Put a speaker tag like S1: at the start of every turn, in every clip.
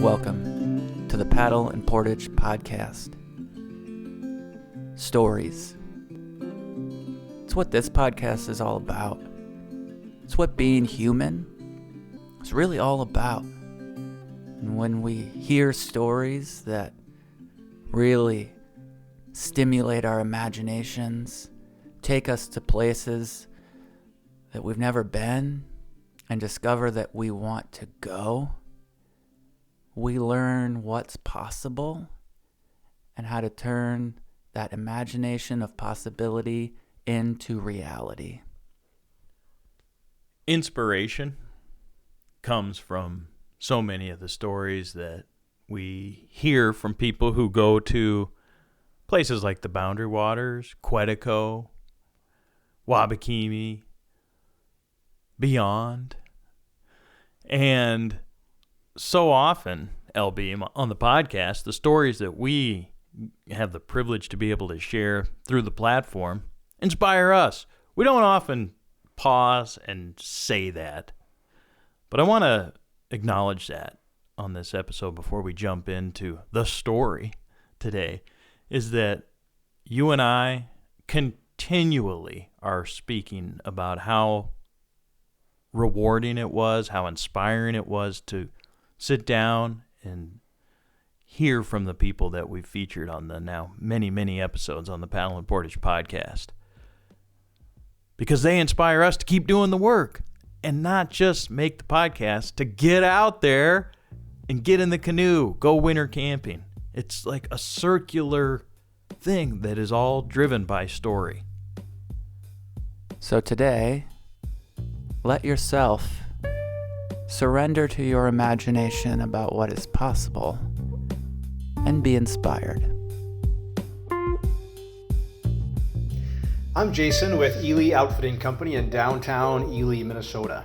S1: Welcome to the Paddle and Portage Podcast. Stories. It's what this podcast is all about. It's what being human is really all about. And when we hear stories that really stimulate our imaginations, take us to places that we've never been, and discover that we want to go, we learn what's possible and how to turn that imagination of possibility into reality.
S2: Inspiration comes from so many of the stories that we hear from people who go to places like the Boundary Waters, Quetico, Wabakimi, beyond. And so often, LB, on the podcast, the stories that we have the privilege to be able to share through the platform inspire us. We don't often pause and say that, but I want to acknowledge that on this episode before we jump into the story today, is that you and I continually are speaking about how rewarding it was, how inspiring it was to sit down and hear from the people that we've featured on the now many episodes on the Paddle and Portage podcast. Because they inspire us to keep doing the work and not just make the podcast, to get out there and get in the canoe, go winter camping. It's like a circular thing that is all driven by story.
S1: So today, let yourself surrender to your imagination about what is possible and be inspired.
S3: I'm Jason with Ely Outfitting Company in downtown Ely, Minnesota.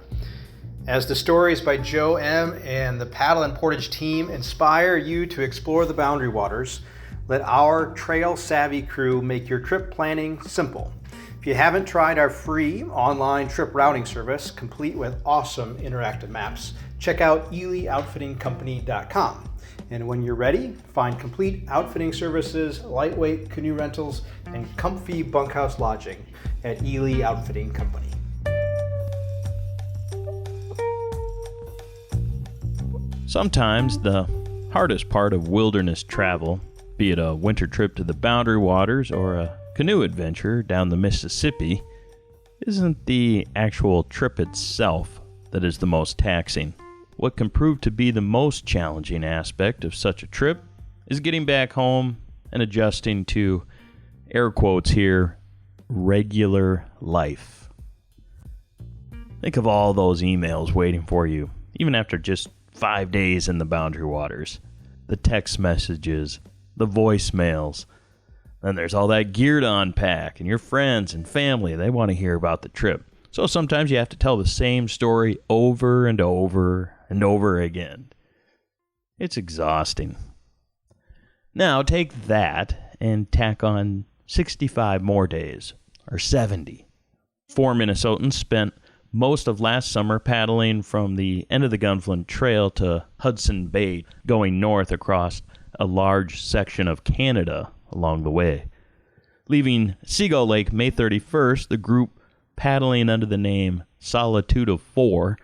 S3: As the stories by Joe M. and the Paddle and Portage team inspire you to explore the Boundary Waters, let our trail-savvy crew make your trip planning simple. If you haven't tried our free online trip routing service, complete with awesome interactive maps, check out elyoutfittingcompany.com. And when you're ready, find complete outfitting services, lightweight canoe rentals, and comfy bunkhouse lodging at Ely Outfitting Company.
S2: Sometimes the hardest part of wilderness travel, be it a winter trip to the Boundary Waters or a canoe adventure down the Mississippi, isn't the actual trip itself that is the most taxing. What can prove to be the most challenging aspect of such a trip is getting back home and adjusting to, air quotes here, regular life. Think of all those emails waiting for you, even after just 5 days in the Boundary Waters. The text messages, the voicemails. Then there's all that gear to unpack, and your friends and family, they want to hear about the trip. So sometimes you have to tell the same story over and over and over again. It's exhausting. Now take that and tack on 65 more days, or 70. 4 Minnesotans spent most of last summer paddling from the end of the Gunflint Trail to Hudson Bay, going north across a large section of Canada along the way. Leaving Seagull Lake May 31st, the group, paddling under the name Solitude of Four,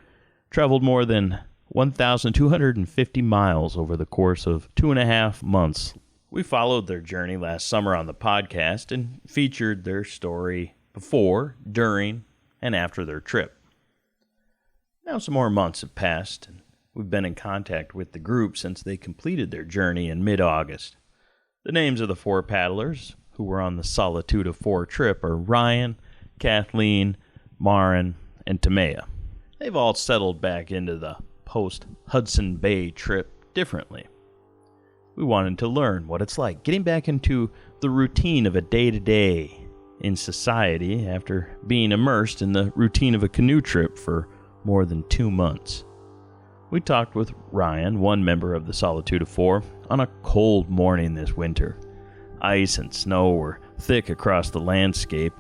S2: traveled more than 1,250 miles over the course of 2.5 months. We followed their journey last summer on the podcast and featured their story before, during, and after their trip. Now some more months have passed, and we've been in contact with the group since they completed their journey in mid-August. The names of the 4 paddlers who were on the Solitude of Four trip are Ryan, Kathleen, Maren, and Timea. They've all settled back into the post-Hudson Bay trip differently. We wanted to learn what it's like getting back into the routine of a day-to-day in society after being immersed in the routine of a canoe trip for more than 2 months. We talked with Ryan, one member of the Solitude of Four, on a cold morning this winter. Ice and snow were thick across the landscape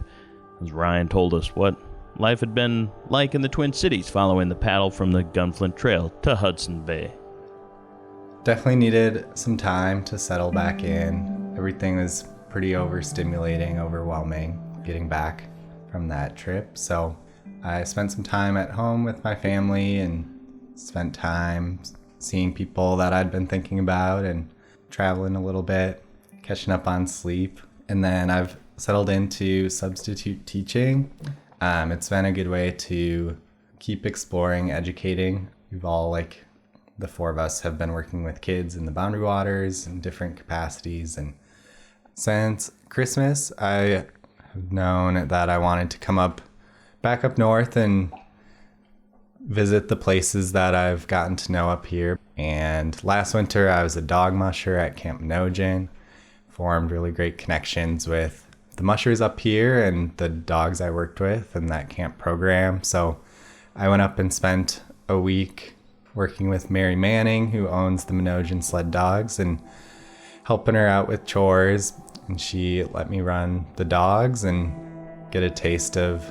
S2: as Ryan told us what life had been like in the Twin Cities following the paddle from the Gunflint Trail to Hudson Bay.
S4: Definitely needed some time to settle back in. Everything was pretty overstimulating, overwhelming getting back from that trip. So I spent some time at home with my family and spent time seeing people that I'd been thinking about and traveling a little bit, catching up on sleep. And then I've settled into substitute teaching. It's been a good way to keep exploring, educating. We've all, like, the four of us have been working with kids in the Boundary Waters in different capacities. And since Christmas, I have known that I wanted to come back up north and visit the places that I've gotten to know up here. And last winter, I was a dog musher at Camp Nojin, formed really great connections with the mushers up here and the dogs I worked with in that camp program. So I went up and spent a week working with Mary Manning, who owns the Minnesotans sled dogs, and helping her out with chores. And she let me run the dogs and get a taste of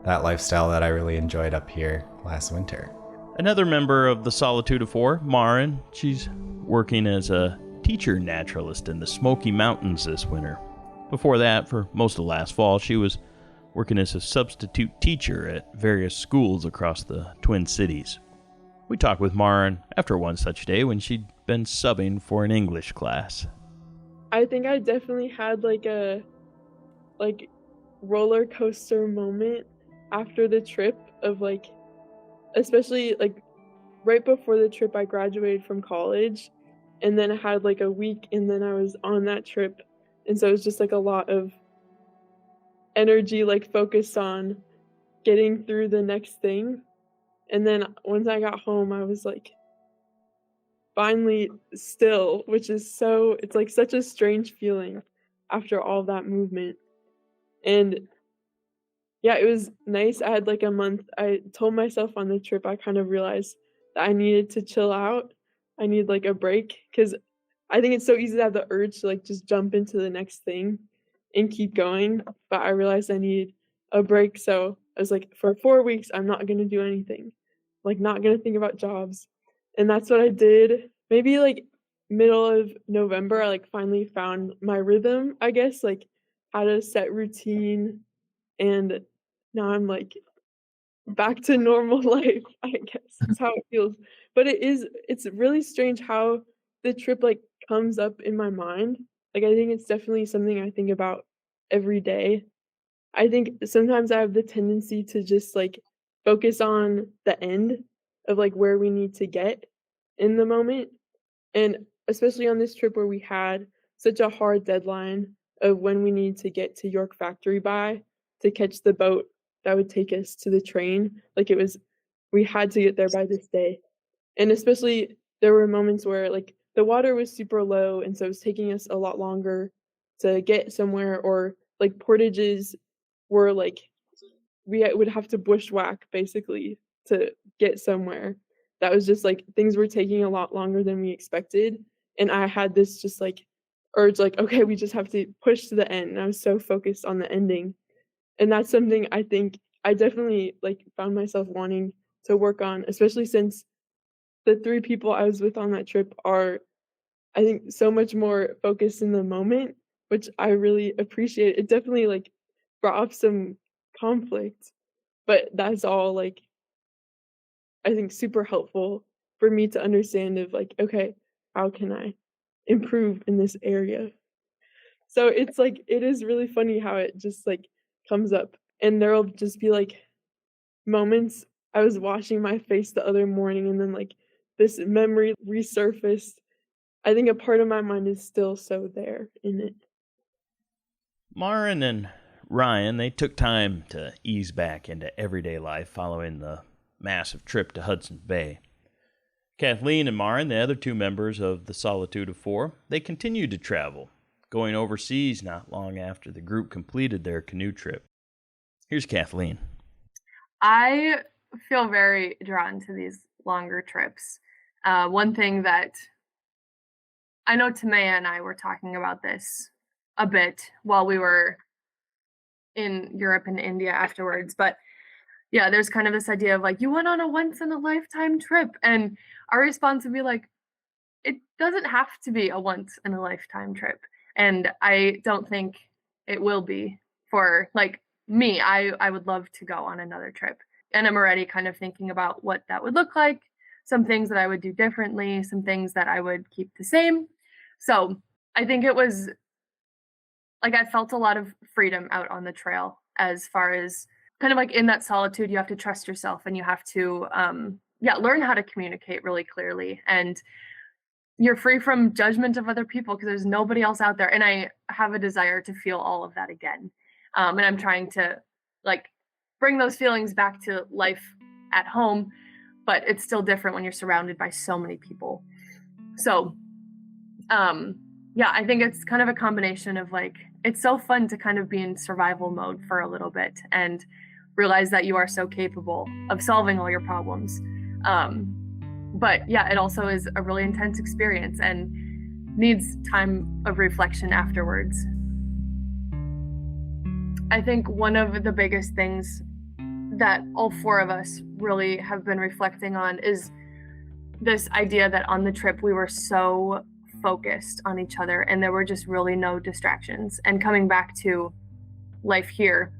S4: that lifestyle that I really enjoyed up here last winter.
S2: Another member of the Solitude of Four, Maren, she's working as a teacher naturalist in the Smoky Mountains this winter. Before that, for most of last fall, she was working as a substitute teacher at various schools across the Twin Cities. We talked with Maren after one such day when she'd been subbing for an English class.
S5: I think I definitely had a roller coaster moment after the trip of especially right before the trip I graduated from college, and then I had a week and then I was on that trip, and so it was just a lot of energy focused on getting through the next thing. And then once I got home, I was finally still, which is it's such a strange feeling after all that movement. And yeah, it was nice. I had a month. I told myself on the trip, I kind of realized that I needed to chill out. I need a break, because I think it's so easy to have the urge to just jump into the next thing and keep going. But I realized I needed a break. So I was for 4 weeks, I'm not going to do anything, not going to think about jobs. And that's what I did. Maybe middle of November, I finally found my rhythm, I guess, had a set routine. And now I'm back to normal life, I guess. That's how it feels. But it's really strange how the trip comes up in my mind. I think it's definitely something I think about every day. I think sometimes I have the tendency to just focus on the end of where we need to get in the moment. And especially on this trip where we had such a hard deadline of when we need to get to York Factory by to catch the boat that would take us to the train. We had to get there by this day. And especially there were moments where the water was super low, and so it was taking us a lot longer to get somewhere, or portages were we would have to bushwhack basically to get somewhere. That was just things were taking a lot longer than we expected. And I had this just urge, okay, we just have to push to the end. And I was so focused on the ending. And that's something I think I definitely found myself wanting to work on, especially since the 3 people I was with on that trip are, I think, so much more focused in the moment, which I really appreciate. It definitely brought up some conflict, but that's all I think super helpful for me to understand of okay, how can I improve in this area? So it's it is really funny how it just comes up, and there'll just be moments. I was washing my face the other morning, and then this memory resurfaced. I think a part of my mind is still so there in it.
S2: Maren and Ryan, they took time to ease back into everyday life following the massive trip to Hudson Bay. Kathleen and Maren, the other 2 members of the Solitude of Four, they continued to travel, going overseas not long after the group completed their canoe trip. Here's Kathleen.
S6: I feel very drawn to these longer trips. One thing that I know Timea and I were talking about this a bit while we were in Europe and India afterwards, but yeah, there's kind of this idea of you went on a once in a lifetime trip, and our response would be it doesn't have to be a once in a lifetime trip. And I don't think it will be for like me. I would love to go on another trip. And I'm already kind of thinking about what that would look like, some things that I would do differently, some things that I would keep the same. So I think it was like I felt a lot of freedom out on the trail as far as kind of like in that solitude, you have to trust yourself and you have to learn how to communicate really clearly. And you're free from judgment of other people because there's nobody else out there. And I have a desire to feel all of that again. And I'm trying to like bring those feelings back to life at home, but it's still different when you're surrounded by so many people. So, I think it's kind of a combination of like, it's so fun to kind of be in survival mode for a little bit and realize that you are so capable of solving all your problems. But yeah, it also is a really intense experience and needs time of reflection afterwards. I think one of the biggest things that all four of us really have been reflecting on is this idea that on the trip we were so focused on each other and there were just really no distractions. And coming back to life here,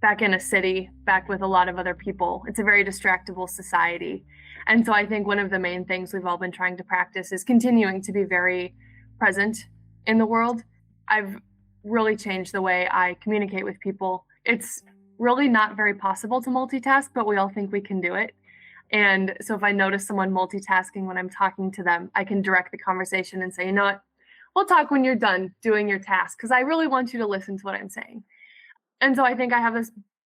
S6: back in a city, back with a lot of other people, it's a very distractible society. And so I think one of the main things we've all been trying to practice is continuing to be very present in the world. I've really changed the way I communicate with people. It's really not very possible to multitask, but we all think we can do it. And so if I notice someone multitasking when I'm talking to them, I can direct the conversation and say, you know what, we'll talk when you're done doing your task, because I really want you to listen to what I'm saying. And so I think I have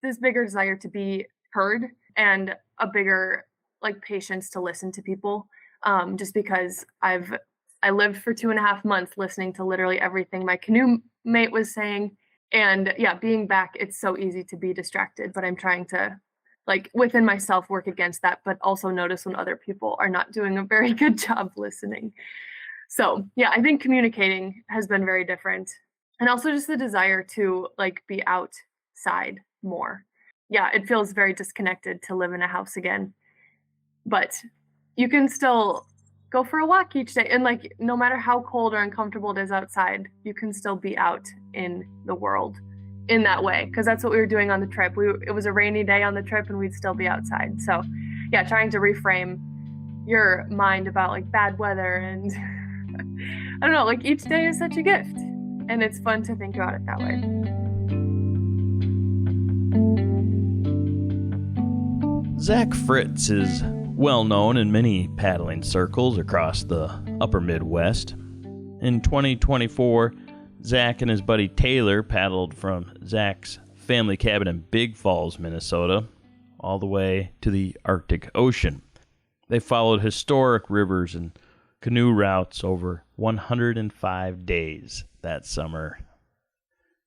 S6: this bigger desire to be heard and a bigger like patience to listen to people, just because I lived for 2.5 months listening to literally everything my canoe mate was saying. And yeah, being back, it's so easy to be distracted, but I'm trying to like within myself work against that, but also notice when other people are not doing a very good job listening. So yeah, I think communicating has been very different. And also just the desire to like be outside more. Yeah, it feels very disconnected to live in a house again. But you can still go for a walk each day. And like, no matter how cold or uncomfortable it is outside, you can still be out in the world in that way. Because that's what we were doing on the trip. It was a rainy day on the trip and we'd still be outside. So yeah, trying to reframe your mind about like bad weather and I don't know, like each day is such a gift. And it's fun to think about it that way.
S2: Zach Fritz is well known in many paddling circles across the upper Midwest. In 2024, Zach and his buddy Taylor paddled from Zach's family cabin in Big Falls, Minnesota, all the way to the Arctic Ocean. They followed historic rivers and canoe routes over 105 days that summer.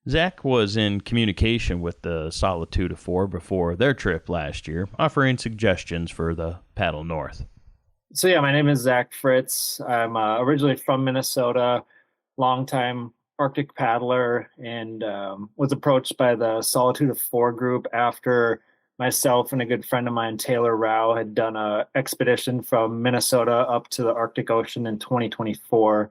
S2: Zach was in communication with the Solitude of Four before their trip last year, offering suggestions for the paddle north.
S7: So yeah, my name is Zach Fritz. I'm originally from Minnesota, longtime Arctic paddler, and was approached by the Solitude of Four group after myself and a good friend of mine, Taylor Rao, had done an expedition from Minnesota up to the Arctic Ocean in 2024.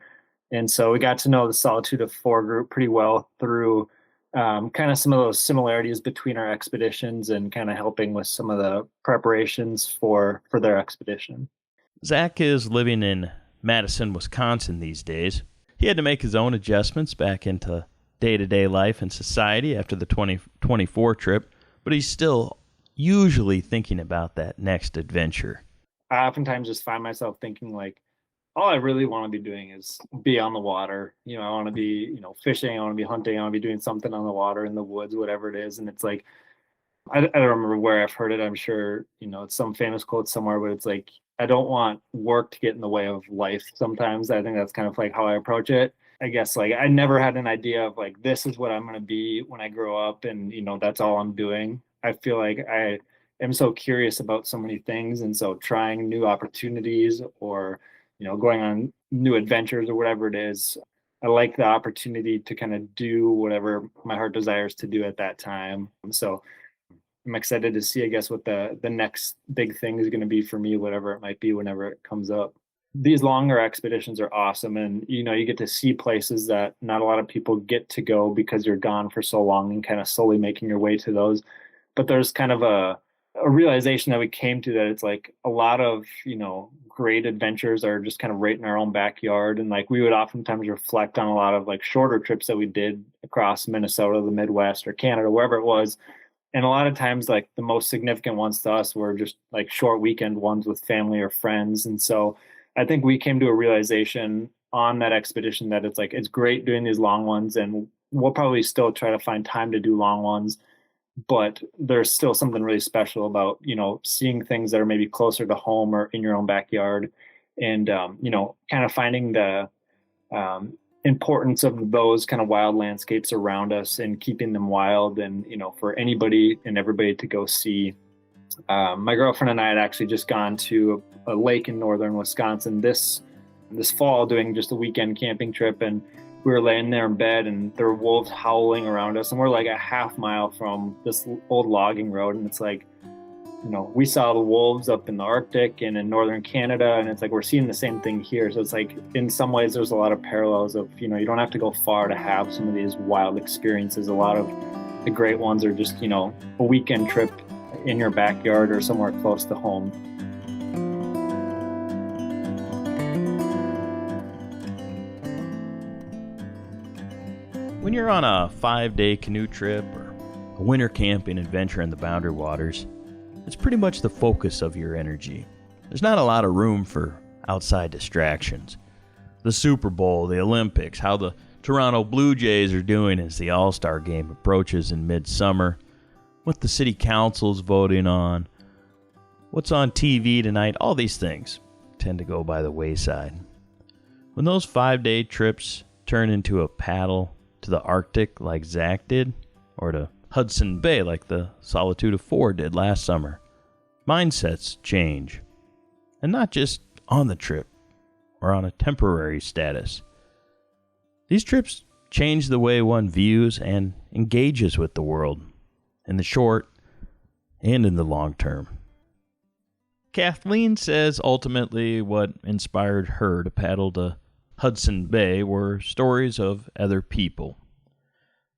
S7: And so we got to know the Solitude of Four group pretty well through kind of some of those similarities between our expeditions and kind of helping with some of the preparations for their expedition.
S2: Zach is living in Madison, Wisconsin these days. He had to make his own adjustments back into day-to-day life and society after the 2024 trip, but he's still usually thinking about that next adventure.
S7: I oftentimes just find myself thinking like, all I really want to be doing is be on the water. You know, I want to be, fishing, I want to be hunting, I want to be doing something on the water, in the woods, whatever it is. And it's like, I don't remember where I've heard it. I'm sure, it's some famous quote somewhere, but it's like, I don't want work to get in the way of life sometimes. I think that's kind of like how I approach it. I guess like I never had an idea of like, this is what I'm going to be when I grow up and, that's all I'm doing. I feel like I am so curious about so many things. And so trying new opportunities or, going on new adventures or whatever it is, I like the opportunity to kind of do whatever my heart desires to do at that time. So I'm excited to see, I guess, what the next big thing is going to be for me, whatever it might be, whenever it comes up. these longer expeditions are awesome, and you get to see places that not a lot of people get to go because you're gone for so long and kind of slowly making your way to those. But there's kind of a realization that we came to, that it's like a lot of great adventures are just kind of right in our own backyard. And like we would oftentimes reflect on a lot of like shorter trips that we did across Minnesota, the Midwest, or Canada, wherever it was. And a lot of times, like the most significant ones to us were just like short weekend ones with family or friends. And so I think we came to a realization on that expedition that it's like, it's great doing these long ones, and we'll probably still try to find time to do long ones, but there's still something really special about, seeing things that are maybe closer to home or in your own backyard, and, kind of finding the importance of those kind of wild landscapes around us and keeping them wild, and, for anybody and everybody to go see. My girlfriend and I had actually just gone to a lake in northern Wisconsin this fall, doing just a weekend camping trip, and we were laying there in bed and there were wolves howling around us, and we're like a half mile from this old logging road, and it's like, we saw the wolves up in the Arctic and in northern Canada, and it's like we're seeing the same thing here. So it's like, in some ways there's a lot of parallels of, you don't have to go far to have some of these wild experiences. A lot of the great ones are just, a weekend trip in your backyard or somewhere close to home.
S2: When you're on a 5-day canoe trip or a winter camping adventure in the Boundary Waters, it's pretty much the focus of your energy. There's not a lot of room for outside distractions. The Super Bowl, the Olympics, how the Toronto Blue Jays are doing as the All-Star game approaches in midsummer, what the city council's voting on, what's on TV tonight, all these things tend to go by the wayside. When those 5-day trips turn into a paddle to the Arctic like Zach did, or to Hudson Bay like the Solitude of Four did last summer, mindsets change. And not just on the trip or on a temporary status. These trips change the way one views and engages with the world, in the short and in the long term. Kathleen says ultimately what inspired her to paddle to Hudson Bay were stories of other people.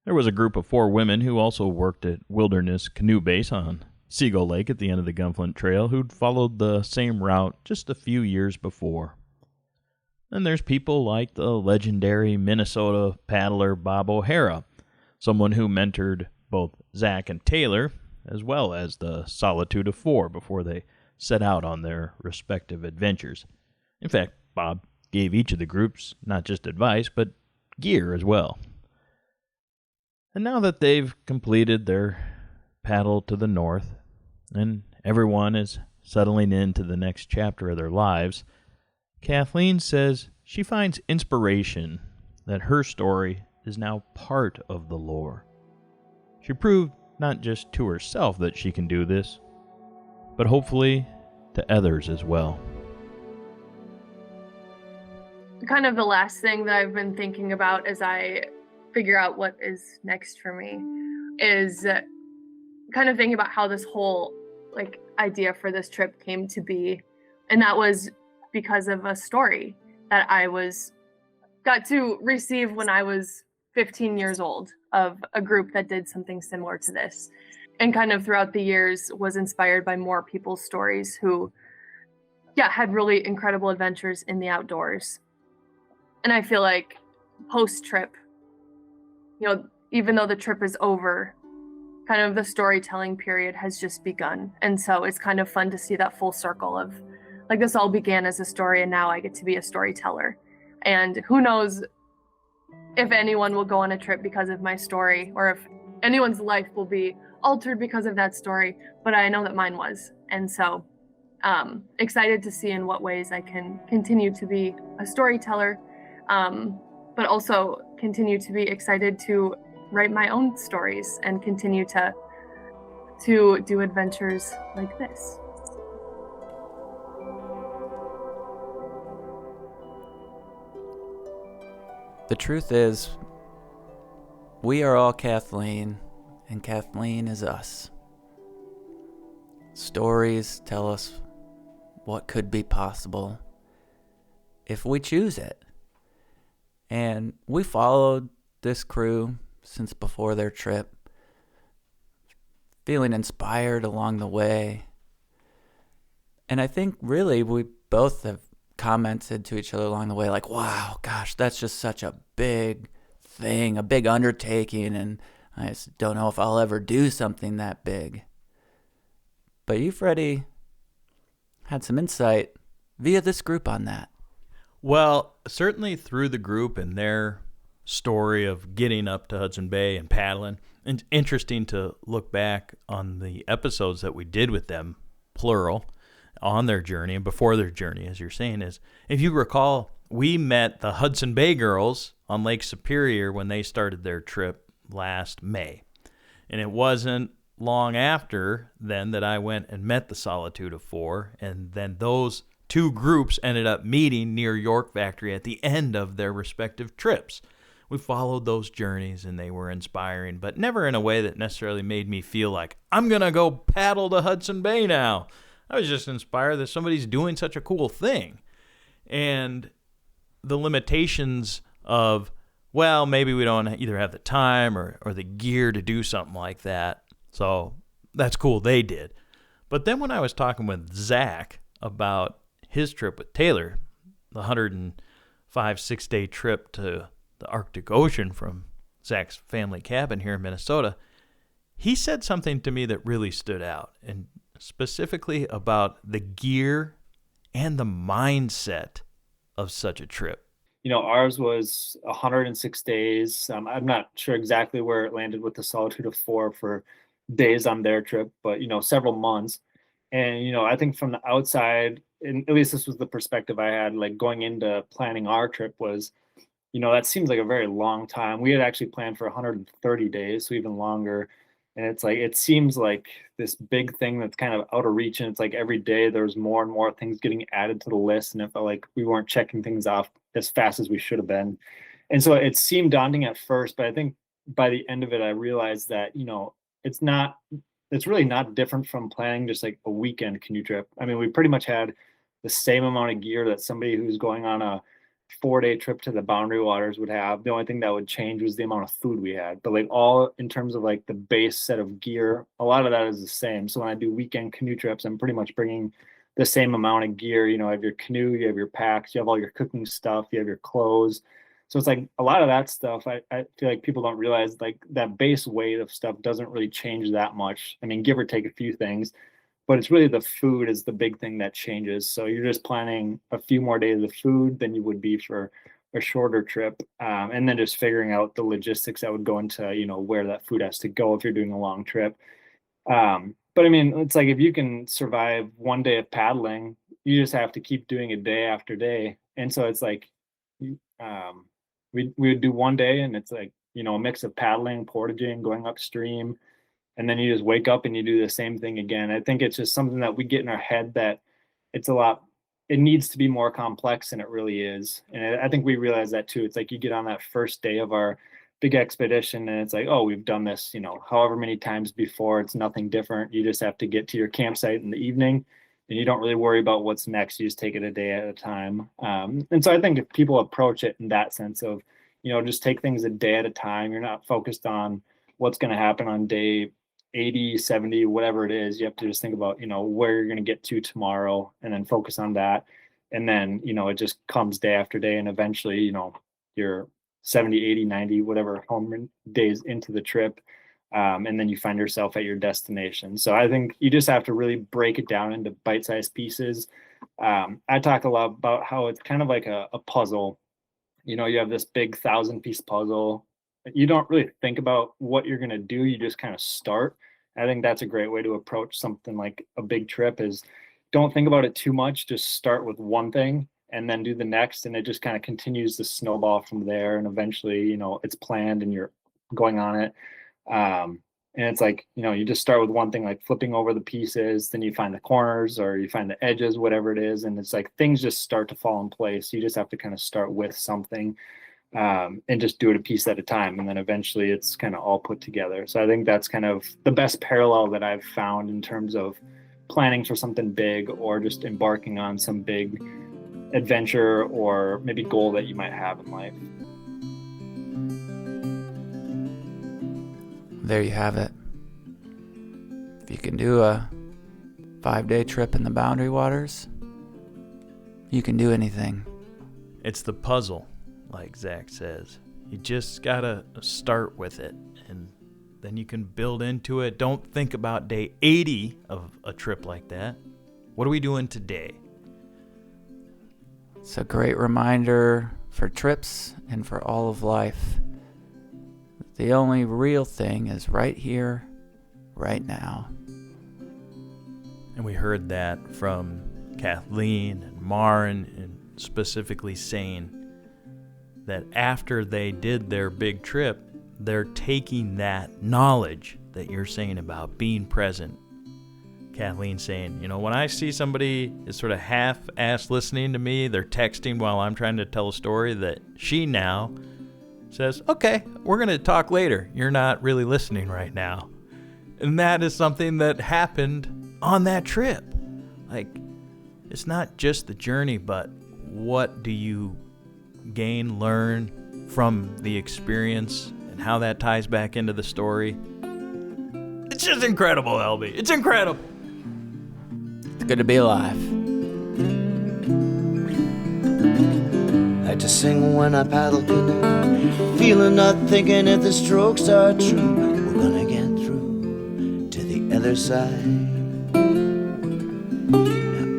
S2: There was a group of 4 women who also worked at Wilderness Canoe Base on Seagull Lake at the end of the Gunflint Trail who'd followed the same route just a few years before. Then there's people like the legendary Minnesota paddler Bob O'Hara, someone who mentored both Zach and Taylor, as well as the Solitude of Four before they set out on their respective adventures. In fact, Bob gave each of the groups not just advice, but gear as well. And now that they've completed their paddle to the north, and everyone is settling into the next chapter of their lives, Kathleen says she finds inspiration that her story is now part of the lore. She proved not just to herself that she can do this, but hopefully to others as well.
S6: Kind of the last thing that I've been thinking about as I figure out what is next for me is kind of thinking about how this whole idea for this trip came to be. And that was because of a story that I got to receive when I was 15 years old of a group that did something similar to this. And kind of throughout the years was inspired by more people's stories who, had really incredible adventures in the outdoors. And I feel like post-trip, even though the trip is over, kind of the storytelling period has just begun. And so it's kind of fun to see that full circle of this all began as a story and now I get to be a storyteller. And who knows if anyone will go on a trip because of my story or if anyone's life will be altered because of that story, but I know that mine was. And so excited to see in what ways I can continue to be a storyteller, but also continue to be excited to write my own stories and continue to do adventures like this.
S1: The truth is, we are all Kathleen, and Kathleen is us. Stories tell us what could be possible, if we choose it. And we followed this crew since before their trip, feeling inspired along the way. And I think really we both have commented to each other along the way, like, wow, gosh, that's just such a big thing, a big undertaking, and I just don't know if I'll ever do something that big. But you, Freddie, had some insight via this group on that.
S2: Well, certainly through the group and their story of getting up to Hudson Bay and paddling. And interesting to look back on the episodes that we did with them, plural, on their journey and before their journey, as you're saying, is if you recall, we met the Hudson Bay girls on Lake Superior when they started their trip last May. And it wasn't long after then that I went and met the Solitude of Four, and then those two groups ended up meeting near York Factory at the end of their respective trips. We followed those journeys, and they were inspiring, but never in a way that necessarily made me feel like, I'm going to go paddle to Hudson Bay now. I was just inspired that somebody's doing such a cool thing. And the limitations of, well, maybe we don't either have the time or the gear to do something like that. So that's cool, they did. But then when I was talking with Zach about his trip with Taylor, the 105 6-day trip to the Arctic Ocean from Zach's family cabin here in Minnesota, he said something to me that really stood out, and specifically about the gear and the mindset of such a trip.
S7: You know, ours was 106 days. I'm not sure exactly where it landed with the Solitude of Four for days on their trip, but, you know, several months. And, you know, I think from the outside, and at least this was the perspective I had, like going into planning our trip was, you know, that seems like a very long time. We had actually planned for 130 days, so even longer. And it's like, it seems like this big thing that's kind of out of reach. And it's like every day there's more and more things getting added to the list. And it felt like we weren't checking things off as fast as we should have been. And so it seemed daunting at first, but I think by the end of it, I realized that, you know, it's really not different from planning just like a weekend canoe trip. I mean, we pretty much had the same amount of gear that somebody who's going on a 4-day trip to the Boundary Waters would have. The only thing that would change was the amount of food we had. But like all in terms of like the base set of gear, a lot of that is the same. So when I do weekend canoe trips, I'm pretty much bringing the same amount of gear. You know, you have your canoe, you have your packs, you have all your cooking stuff, you have your clothes. So it's like a lot of that stuff, I feel like people don't realize like that base weight of stuff doesn't really change that much. I mean, give or take a few things, but it's really the food is the big thing that changes. So you're just planning a few more days of food than you would be for a shorter trip. And then just figuring out the logistics that would go into, you know, where that food has to go if you're doing a long trip. But I mean, it's like if you can survive one day of paddling, you just have to keep doing it day after day. And so it's like, we would do one day and it's like, you know, a mix of paddling, portaging, going upstream, and then you just wake up and you do the same thing again. I think it's just something that we get in our head that it needs to be more complex than it really is. And I think we realize that too. It's like you get on that first day of our big expedition and it's like, oh, we've done this, you know, however many times before. It's nothing different. You just have to get to your campsite in the evening and you don't really worry about what's next. You just take it a day at a time. And so I think if people approach it in that sense of, you know, just take things a day at a time, you're not focused on what's going to happen on day 80, 70, whatever it is. You have to just think about, you know, where you're going to get to tomorrow and then focus on that. And then, you know, it just comes day after day. And eventually, you know, you're 70, 80, 90, whatever home days into the trip. And then you find yourself at your destination. So I think you just have to really break it down into bite-sized pieces. I talk a lot about how it's kind of like a puzzle. You know, you have this big 1,000-piece puzzle. You don't really think about what you're going to do. You just kind of start. I think that's a great way to approach something like a big trip is don't think about it too much. Just start with one thing and then do the next. And it just kind of continues to snowball from there. And eventually, you know, it's planned and you're going on it. And it's like, you know, you just start with one thing, like flipping over the pieces, then you find the corners or you find the edges, whatever it is. And it's like things just start to fall in place. You just have to kind of start with something and just do it a piece at a time. And then eventually it's kind of all put together. So I think that's kind of the best parallel that I've found in terms of planning for something big or just embarking on some big adventure or maybe goal that you might have in life.
S1: There you have it. If you can do a 5-day trip in the Boundary Waters, you can do anything.
S2: It's the puzzle, like Zach says. You just gotta start with it, and then you can build into it. Don't think about day 80 of a trip like that. What are we doing today?
S1: It's a great reminder for trips and for all of life. The only real thing is right here, right now.
S2: And we heard that from Kathleen and Maren, and specifically saying that after they did their big trip, they're taking that knowledge that you're saying about being present. Kathleen saying, when I see somebody is sort of half-assed listening to me, they're texting while I'm trying to tell a story, that she now says, okay, we're going to talk later. You're not really listening right now. And that is something that happened on that trip. Like, it's not just the journey, but what do you gain, learn from the experience, and how that ties back into the story. It's just incredible, LB. It's incredible.
S1: It's good to be alive.
S8: Like to sing when I paddle canoe, feeling, not thinking if the strokes are true. We're gonna get through to the other side.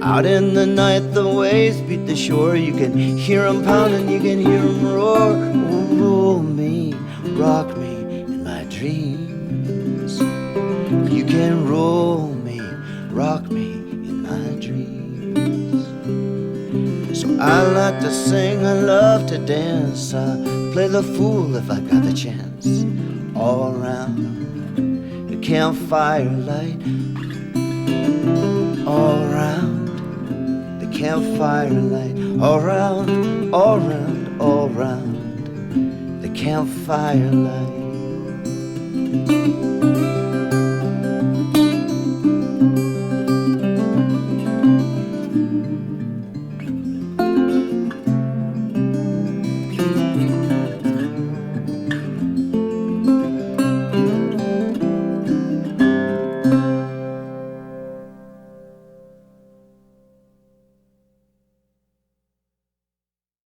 S8: Out in the night, the waves beat the shore. You can hear them pounding, you can hear them roar. Oh, roll me, rock me in my dreams. You can roll me, rock me in my dreams. So I like to sing, I love to dance. I play the fool if I got the chance. All around the campfire light, all around campfire light, all round, all round, all round the campfire light.